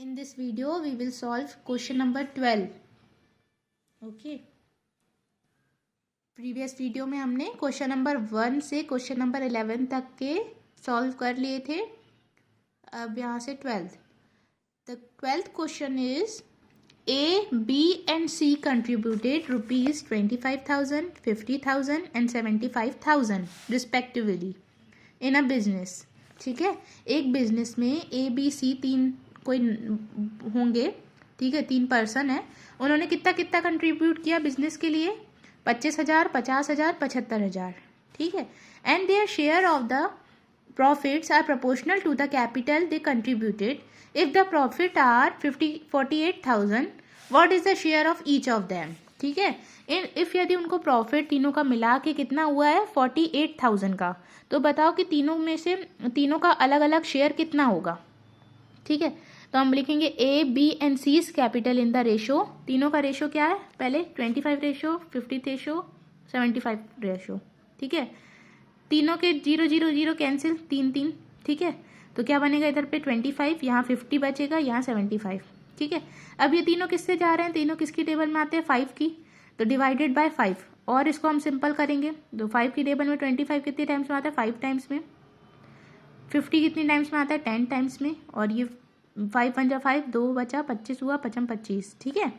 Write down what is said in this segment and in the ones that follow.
In this video, we will solve question number 12. Okay. Previous video में हमने question number 1 से question number 11 तक के सॉल्व कर लिए थे. अब यहाँ से 12th. The 12th question is A, B and C contributed rupees 25,000, 50,000 and 75,000 respectively in a business. ठीक है, एक बिजनेस में A, B, C तीन कोई होंगे. ठीक है, 3 पर्सन है. उन्होंने कितना कितना कंट्रीब्यूट किया बिजनेस के लिए? 25,000, 50,000, 75,000. ठीक है. And their share of the profits are proportional to the capital they contributed. If the profit are 48,000, what is the share of each of them? ठीक है. इफ यदि उनको प्रॉफिट तीनों का मिला के कितना हुआ है 48,000 का, तो बताओ कि तीनों में से तीनों का अलग अलग शेयर कितना होगा. ठीक है, तो हम लिखेंगे A, B and C is capital in the ratio. तीनों का रेशो क्या है? पहले 25 रेशो, 50 रेशो, 75 रेशो. ठीक है, तीनों के 0 0 0 कैंसिल, 3 3. ठीक है, तो क्या बनेगा इधर पे 25, यहाँ 50 बचेगा, यहाँ 75. ठीक है, अब ये तीनों किससे जा रहे हैं? तीनों किसकी टेबल में आते हैं? 5 की. तो डिवाइडेड बाय 5. और इसको हम सिंपल करेंगे तो 5 की टेबल में 25 कितने टाइम्स में आता है? 5 टाइम्स में. 50 कितनी टाइम्स में आता है? 10 टाइम्स में. और ये 5 पंजा 5, 2 बचा, 25 हुआ, 55 25. ठीक है,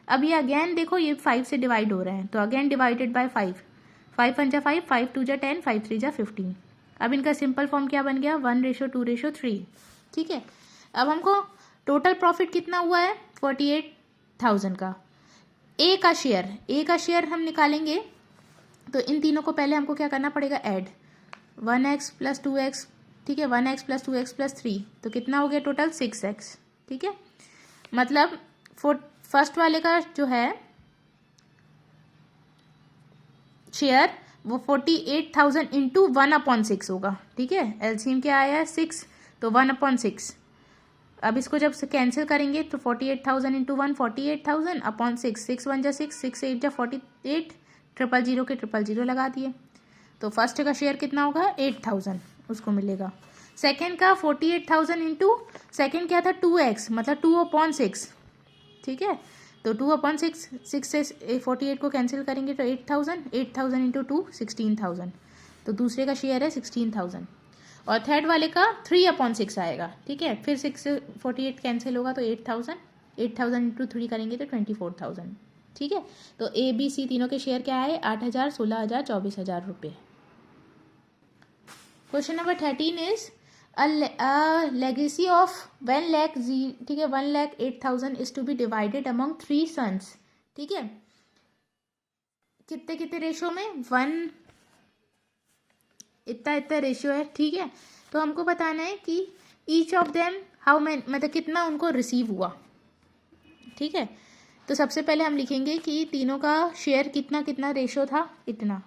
अब ये अगेन देखो ये 5 से डिवाइड हो रहा है, तो अगेन डिवाइडेड बाय 5. 5 पंजा 5, 5 2 जा 10, 5 3 जा 15. अब इनका सिंपल फॉर्म क्या बन गया? 1:2:3. ठीक है, अब हमको टोटल प्रॉफिट कितना हुआ है? 48,000 का. ए का शेयर हम निकालेंगे, तो इन तीनों को पहले हमको क्या करना पड़ेगा? ऐड. 1x + 2x. ठीक है, 1x + 2x + 3, तो कितना हो गया टोटल? 6x. ठीक है, मतलब फर्स्ट वाले का जो है शेयर वो 48,000 इंटू 1/6 होगा. ठीक है, एलसीएम क्या आया है? 6, तो 1/6. अब इसको जब से कैंसिल करेंगे तो 48,000 इंटू 1 48,000/6. 6 1 जा 6, 6 8 जा 48, 000 के 000 लगा दिए. तो फर्स्ट का शेयर कितना होगा? 8,000 उसको मिलेगा. सेकेंड का 48,000 इंटू सेकेंड क्या था? 2x, मतलब 2/6. ठीक है, तो 2/6, 6 से 48 को कैंसिल करेंगे तो 8,000. 8,000 इंटू 2 16,000. तो दूसरे का शेयर है 16,000. और थर्ड वाले का 3/6 आएगा. ठीक है, फिर 6 से 48 कैंसिल होगा तो 8,000. 8,000 इंटू 3 करेंगे तो 24,000. ठीक है, तो A, B, C तीनों के शेयर क्या है? 8,000, 16,000, 24,000 रुपये. Question number 13 is legacy of 1 lakh. ठीक है, 1,08,000 is to be divided among 3 sons. ठीक है, कितने कितने रेशो में? 1 इतना इतना रेशियो है. ठीक है, तो हमको बताना है कि each of them how many, मतलब कितना उनको रिसीव हुआ. ठीक है, तो सबसे पहले हम लिखेंगे कि तीनों का शेयर कितना कितना रेशियो था, इतना.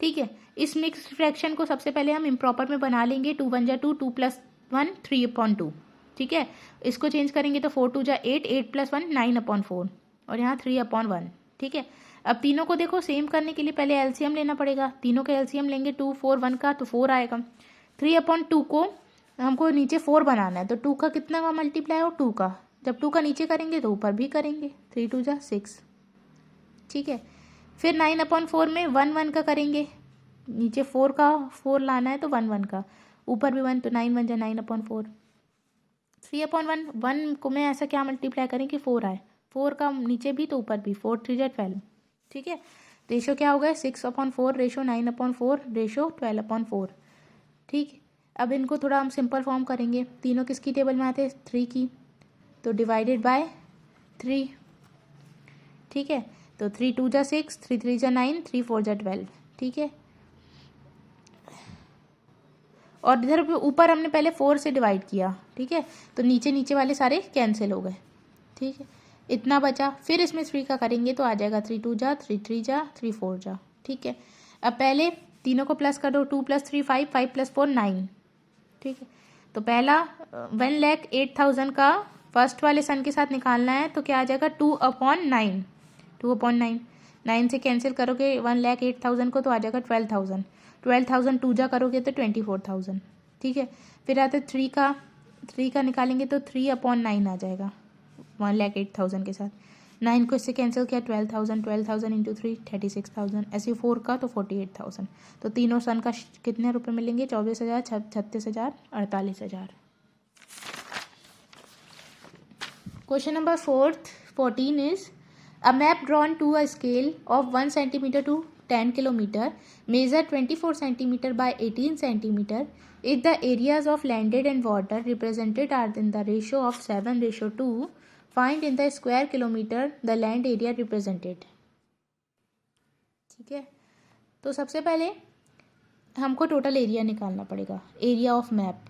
ठीक है, इस मिक्स फ्रैक्शन को सबसे पहले हम इम्प्रॉपर में बना लेंगे. 2 1 जा 2, 2 + 1 3/2. ठीक है, इसको चेंज करेंगे तो 4 2 जा 8, 8 + 1 9/4, और यहाँ 3/1. ठीक है, अब तीनों को देखो सेम करने के लिए पहले एलसीएम लेना पड़ेगा. तीनों का एलसीएम लेंगे 2 4 1 का, तो 4 आएगा. 3/2 को हमको नीचे 4 बनाना है, तो 2 का कितना का मल्टीप्लाई हो? 2 का. जब 2 का नीचे करेंगे तो ऊपर भी करेंगे. 3 2 जा 6. ठीक है, फिर 9/4 में 1 1 का करेंगे. नीचे 4 का 4 लाना है तो 1 1 का, ऊपर भी 1, तो 9 1 जा 9/4. 3/1 1 को मैं ऐसा क्या मल्टीप्लाई करें कि 4 आए? 4 का नीचे भी तो ऊपर भी. 4 3 जा 12. ठीक है, रेशो क्या हो गया? 6/4 रेशो 9/4 रेशो 12/4. ठीक, अब इनको थोड़ा हम सिंपल फॉर्म करेंगे. तीनों किसकी टेबल में आते हैं? 3 की. तो डिवाइडेड बाय 3. ठीक है, तो 3 2 जा 6, 3 3 जा 9, 3 4 जा 12. ठीक है, और इधर ऊपर हमने पहले 4 से डिवाइड किया. ठीक है, तो नीचे नीचे वाले सारे कैंसिल हो गए. ठीक है, इतना बचा. फिर इसमें 3 का करेंगे तो आ जाएगा 3 2 जा 3 3 जा 3 4 जा. ठीक है, अब पहले तीनों को प्लस कर दो. 2 + 3 5, 5 + 4 9. ठीक है, तो पहला 1,08,000 का फर्स्ट वाले सन के साथ निकालना है, तो क्या आ जाएगा? 2/9. 2/9 9 से कैंसिल करोगे 1,08,000 को, तो आ जाएगा 12,000. 12,000 2 जा करोगे तो 24,000. ठीक है, फिर आता है 3 का 3 का निकालेंगे तो 3/9 आ जाएगा 1,08,000 के साथ। 9 को इससे कैंसिल किया 12,000, 12,000 इंटू 3 36,000, ऐसे 4 का तो 48,000। तो तीनों सन का कितने रुपए मिलेंगे? 24,000, 36,000, 48,000। Question number 14 is a map drawn to a scale of 1 centimeter to 10 kilometer measure 24 centimeter by 18 centimeter if the areas of landed and water represented are in the ratio of 7:2 find in the square kilometer the land area represented। ठीक है, तो सबसे पहले हमको total area निकालना पड़ेगा, area of map.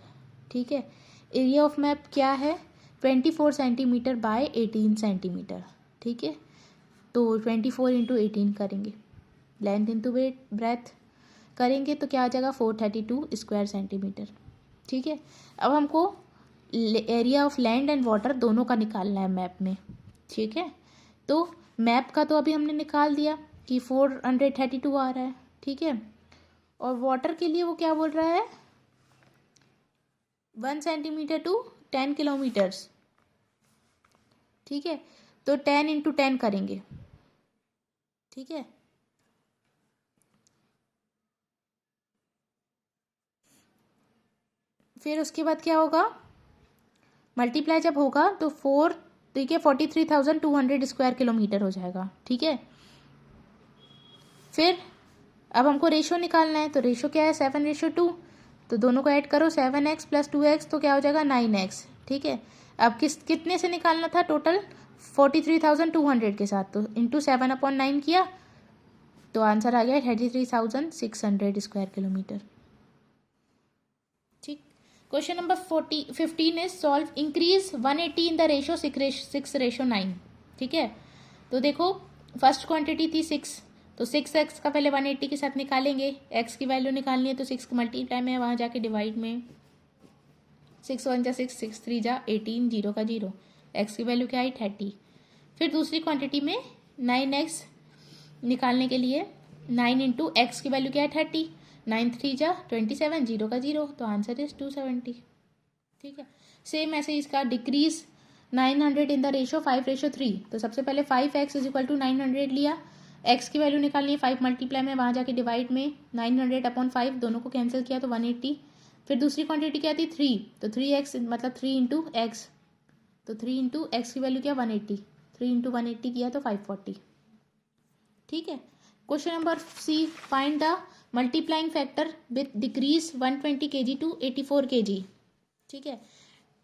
ठीक है, एरिया ऑफ मैप क्या है? 24 सेंटीमीटर बाय 18 सेंटीमीटर। ठीक है, तो 24 इंटू 18 करेंगे, लेंथ इंटू ब्रेथ करेंगे तो क्या आ जाएगा? 432 स्क्वायर सेंटीमीटर। ठीक है, अब हमको area of land and water दोनों का निकालना है मैप में। ठीक है, तो मैप का तो अभी हमने निकाल दिया कि 432 आ रहा है। ठीक है, और वाटर के लिए वो क्या बोल रहा है? 1 सेंटीमीटर टू 10 किलोमीटर्स। ठीक है, तो 10 इंटू 10 करेंगे। ठीक है, फिर उसके बाद क्या होगा? मल्टीप्लाई जब होगा तो 43,200 स्क्वायर किलोमीटर हो जाएगा। ठीक है, फिर अब हमको रेशो निकालना है, तो रेशो क्या है? 7:2। तो दोनों को ऐड करो, 7x प्लस 2x तो क्या हो जाएगा? 9x। ठीक है, अब कितने से निकालना था? टोटल 43,200 के साथ, तो इंटू 7/9 किया तो आंसर आ गया 33,600 स्क्वायर किलोमीटर। ठीक, question number 15 is solve increase 180 in the ratio 6:9। ठीक है, तो देखो फर्स्ट क्वांटिटी थी 6, तो 6x का पहले 180 के साथ निकालेंगे, x की वैल्यू निकालनी है तो 6 को मल्टीप्लाई में वहाँ जाके डिवाइड में, 6 1 जा 6, 6 3 जा 18, 0 का 0, x की वैल्यू क्या आई? 30। फिर दूसरी क्वांटिटी में 9x निकालने के लिए 9 इंटू एक्स की वैल्यू क्या है? 30, 9 3 जा 27, 0 का 0, तो आंसर इज 270। ठीक है, सेम ऐसे इसका डिक्रीज 900 इन द रेशो 5:3। तो सबसे पहले 5x इज इक्वल टू 900 लिया, x की वैल्यू निकालनी है 5 मल्टीप्लाई में वहाँ जाके डिवाइड में, 900/5 दोनों को कैंसिल किया तो 180। फिर दूसरी क्वांटिटी क्या थी? 3, तो 3x मतलब 3 इंटू एक्स, तो 3 इंटू एक्स की वैल्यू क्या? 180, 3 इंटू 180 किया तो 540। ठीक है, question number C, find the multiplying factor with decrease 120 kg to 84 kg। ठीक है,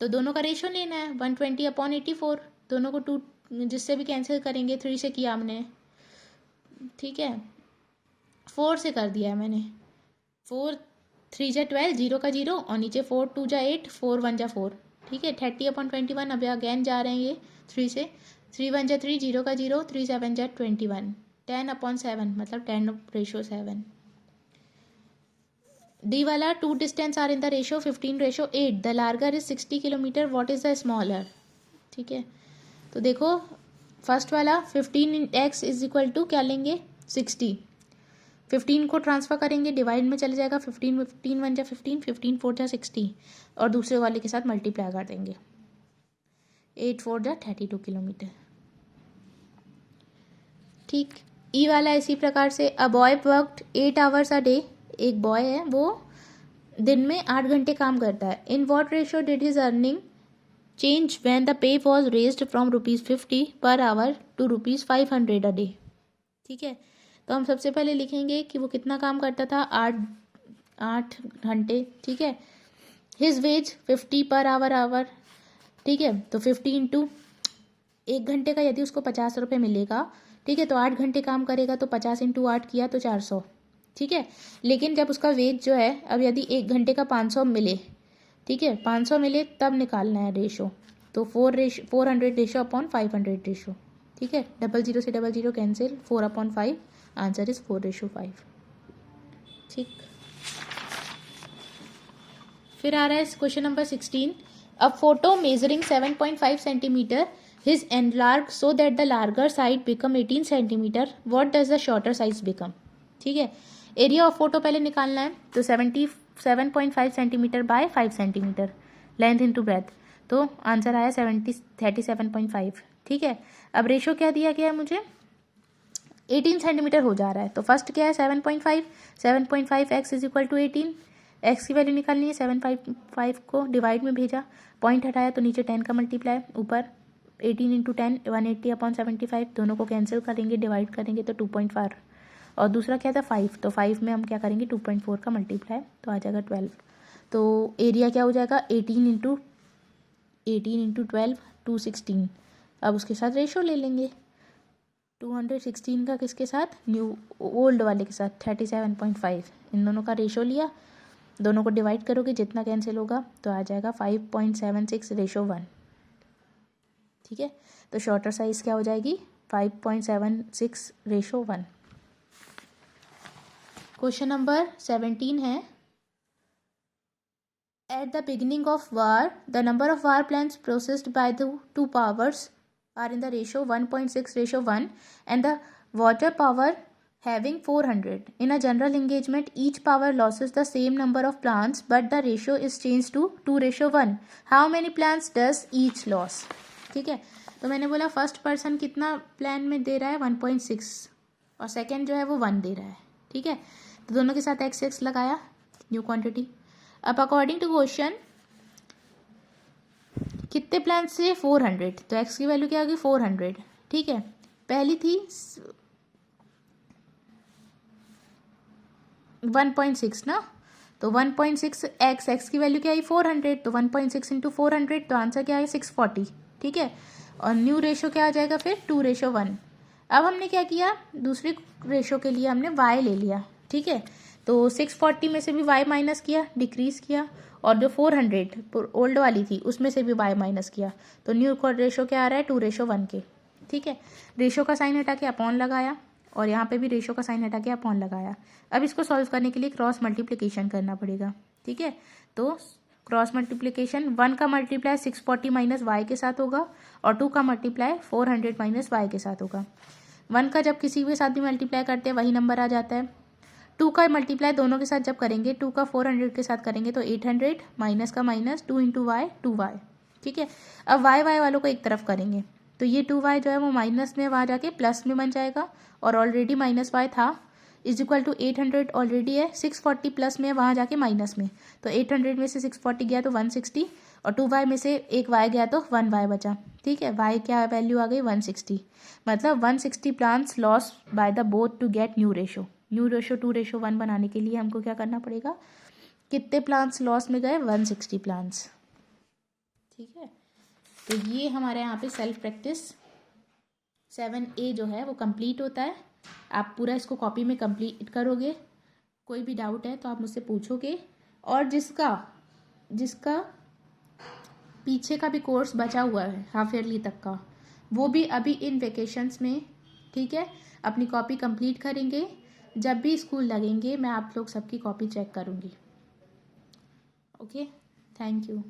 तो दोनों का रेशो लेना है 120/84, दोनों को 2 जिससे भी कैंसिल करेंगे, 3 से किया हमने। ठीक है, 4 से कर दिया है मैंने, 4 3 जा 12, 0 का 0, और नीचे 4 2 जा 8, 4 1 जा 4। ठीक है, 30/21। अब अगेन जा रहे हैं ये 3 से, 3 1 जा 3, 0 का 0, 3 7 जा 21, 10/7 मतलब 10:7। डी वाला 2 distance are in the ratio 15:8, the larger is 60 kilometre, what is the smaller. ठीक है, तो देखो फर्स्ट वाला 15x इज इक्वल टू क्या लेंगे? 60, 15 को ट्रांसफर करेंगे, डिवाइड में चले जाएगा, 15 15 1 जा 15, 15 4 जा 60, और दूसरे वाले के साथ मल्टीप्लाई कर देंगे, 8 4 जा 32 किलोमीटर। ठीक, ई वाला इसी प्रकार से, a boy worked 8 hours a day, एक बॉय है वो दिन में 8 घंटे काम करता है, in what ratio did his earning change when the pay was raised from ₹50 per hour to ₹500 a day. ठीक है, तो हम सबसे पहले लिखेंगे कि वो कितना काम करता था? 8 घंटे। ठीक है, हिज वेज 50 पर आवर। ठीक है, तो 50 इंटू 1 घंटे का यदि उसको 50 रुपये मिलेगा, ठीक है, तो 8 घंटे काम करेगा तो 50 इंटू 8 किया तो 400। ठीक है, लेकिन जब उसका वेज जो है, अब यदि 1 घंटे का 500 मिले, ठीक है, 500 मिले तब निकालना है रेशो, तो 400 रेशो अपॉन 500 रेशो। ठीक है, 00 से 00 कैंसिल, 4/5, आंसर इज 4:5। ठीक, फिर आ रहा है question number 16, a photo measuring 7.5 centimetre his enlarge so that the larger side become 18 centimetre, what does the shorter size become. ठीक है, एरिया ऑफ फोटो पहले निकालना है, तो 7.5 centimetre bye 5 centimetre, length into breadth, तो आंसर आया 37.5। ठीक है, अब रेशो क्या दिया गया है मुझे, 18 सेंटीमीटर हो जा रहा है। तो फर्स्ट क्या है 7.5, 7.5 x is equal to 18, x की वैल्यू निकालनी है, 7.5 को डिवाइड में भेजा, पॉइंट हटाया तो नीचे 10 का मल्टीप्लाई, ऊपर 18 इंटू 10 180/75, दोनों को कैंसिल करेंगे, डिवाइड करेंगे तो 2.4, और दूसरा क्या था 5, तो 5 में हम क्या करेंगे 2.4 का मल्टीप्लाई, तो आ जाएगा 12। तो एरिया क्या हो जाएगा 18 इंटू 12 216। अब उसके साथ रेशो ले लेंगे, 216 का किसके साथ, न्यू ओल्ड वाले के साथ 37.5, इन दोनों का रेशो लिया, दोनों को डिवाइड करोगे जितना कैंसिल होगा तो आ जाएगा 5.76:1। ठीक है, तो शॉर्टर साइज क्या हो जाएगी 5.76:1। क्वेश्चन नंबर 17 है, at the beginning of war the number of war plans processed by the two powers are in the ratio 1.6:1 and the water power having 400. In a general engagement, each power loses the same number of plants but the ratio is changed to 2:1. How many plants does each loss? ठीक है, तो मैंने बोला first person कितना plan में दे रहा है 1.6 और सेकेंड जो है वो 1 दे रहा है। ठीक है, तो दोनों के साथ x लगाया, न्यू क्वांटिटी। अब अकॉर्डिंग टू क्वेश्चन कितने प्लांट से 400, तो x की वैल्यू क्या होगी 400। ठीक है, पहली थी 1.6 ना, तो 1.6 x की वैल्यू क्या आई 400, तो 1.6 इंटू 400, तो आंसर क्या है 640। ठीक है, और न्यू रेशो क्या आ जाएगा फिर 2:1। अब हमने क्या किया, दूसरे रेशो के लिए हमने y ले लिया। ठीक है, तो 640 में से भी y माइनस किया, डिक्रीज किया, और जो 400 ओल्ड वाली थी उसमें से भी y माइनस किया, तो न्यू रेशो क्या आ रहा है 2:1 के। ठीक है, रेशो का साइन हटा के अपॉन लगाया, और यहाँ पे भी रेशो का साइन हटा के अपॉन लगाया। अब इसको सॉल्व करने के लिए क्रॉस मल्टीप्लिकेशन करना पड़ेगा। ठीक है, तो क्रॉस मल्टीप्लिकेशन 1 का मल्टीप्लाई 640 माइनस वाई के साथ होगा, और 2 का मल्टीप्लाई 400 माइनस वाई के साथ होगा। 1 का जब किसी के साथ भी मल्टीप्लाई करते हैं वही नंबर आ जाता है। 2 का मल्टीप्लाई दोनों के साथ जब करेंगे, 2 का 400 के साथ करेंगे तो 800 माइनस का माइनस 2 इंटू वाई 2y। ठीक है, अब वाई वालों को एक तरफ करेंगे तो ये 2y जो है वो माइनस में वहाँ जाके प्लस में बन जाएगा, और ऑलरेडी माइनस वाई था इज इक्वल टू 800 ऑलरेडी है, 640 प्लस में वहाँ जाके माइनस में, तो 800 में से 640 गया तो 160, और 2y में से एक y गया तो 1y बचा। ठीक है, y क्या वैल्यू आ गई 160, मतलब 160 plants loss by the both to get new ratio. New ratio 2:1 बनाने के लिए हमको क्या करना पड़ेगा, कितने प्लांट्स लॉस में गए 160 प्लांट्स। ठीक है, तो ये हमारे यहाँ पे सेल्फ प्रैक्टिस 7A जो है वो कंप्लीट होता है। आप पूरा इसको कॉपी में कंप्लीट करोगे, कोई भी डाउट है तो आप मुझसे पूछोगे, और जिसका पीछे का भी कोर्स बचा हुआ है हाफ ईयरली तक का, वो भी अभी इन वेकेशंस में, ठीक है, अपनी कॉपी कंप्लीट करेंगे। जब भी स्कूल लगेंगे मैं आप लोग सबकी कॉपी चेक करूँगी। Okay, thank you.